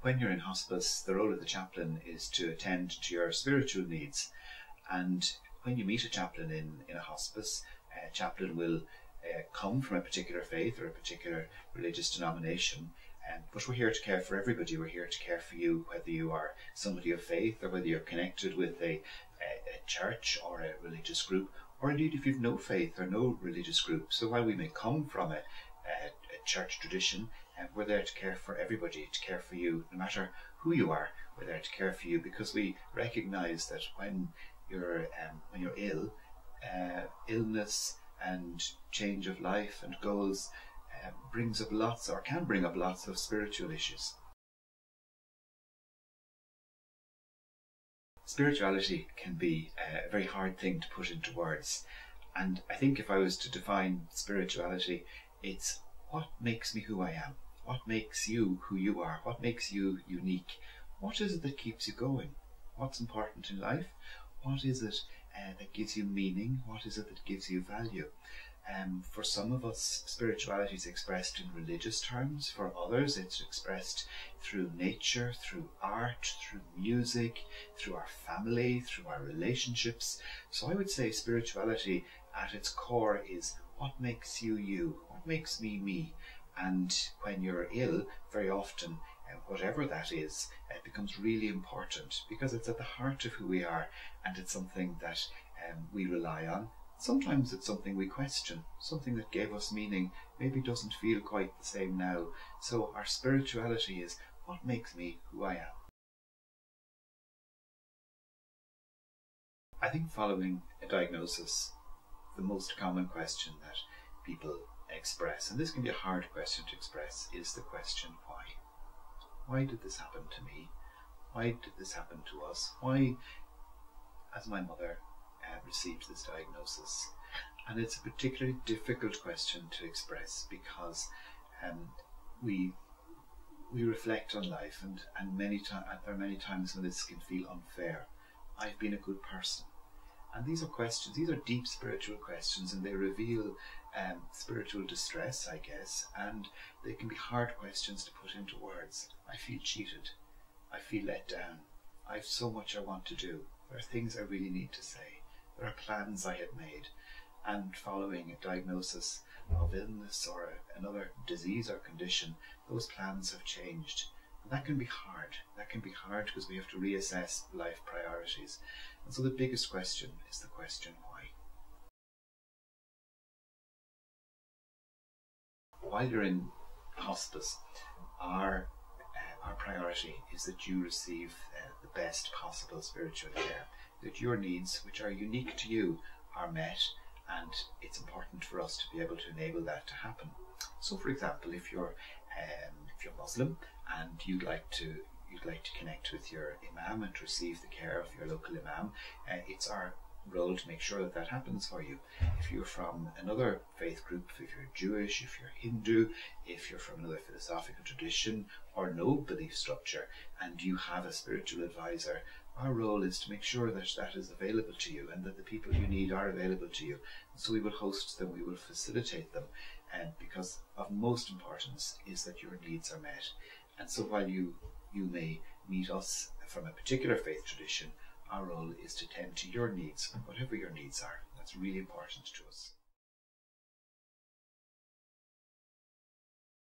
When you're in hospice, the role of the chaplain is to attend to your spiritual needs. And when you meet a chaplain in a hospice, a chaplain will come from a particular faith or a particular religious denomination. But we're here to care for everybody. We're here to care for you, whether you are somebody of faith or whether you're connected with a church or a religious group, or indeed if you've no faith or no religious group. So while we may come from a church tradition, we're there to care for everybody, to care for you, no matter who you are. We're there to care for you because we recognise that when you're ill, illness and change of life and goals brings up lots, or can bring up lots of spiritual issues. Spirituality can be a very hard thing to put into words, and I think if I was to define spirituality, it's what makes me who I am, what makes you who you are, what makes you unique, what is it that keeps you going, what's important in life, what is it that gives you meaning, what is it that gives you value. For some of us, spirituality is expressed in religious terms. For others, it's expressed through nature, through art, through music, through our family, through our relationships. So I would say spirituality at its core is what makes you you, what makes me me. And when you're ill, very often, whatever that is, it becomes really important because it's at the heart of who we are, and it's something that we rely on. Sometimes it's something we question, something that gave us meaning, maybe doesn't feel quite the same now. So our spirituality is what makes me who I am. I think following a diagnosis, the most common question that people express, and this can be a hard question to express, is the question why. Why did this happen to me? Why did this happen to us? Why, as my mother received this diagnosis? And it's a particularly difficult question to express because we reflect on life, and there are many times when this can feel unfair. I've been a good person. And these are questions, these are deep spiritual questions, and they reveal spiritual distress, I guess, and they can be hard questions to put into words. I feel cheated. I feel let down. I've so much I want to do. There are things I really need to say. There are plans I had made. And following a diagnosis of illness or another disease or condition, those plans have changed. And that can be hard. That can be hard because we have to reassess life priorities. And so the biggest question is the question why. While you're in hospice, our priority is that you receive the best possible spiritual care, that your needs, which are unique to you, are met, and it's important for us to be able to enable that to happen. So, for example, if you're Muslim and you'd like to connect with your imam and to receive the care of your local imam, it's our role to make sure that that happens for you. If you're from another faith group, if you're Jewish, if you're Hindu, if you're from another philosophical tradition or no belief structure, and you have a spiritual advisor, our role is to make sure that that is available to you and that the people you need are available to you. And so we will host them, we will facilitate them, and because of most importance is that your needs are met. And so while you may meet us from a particular faith tradition, our role is to tend to your needs, whatever your needs are. That's really important to us.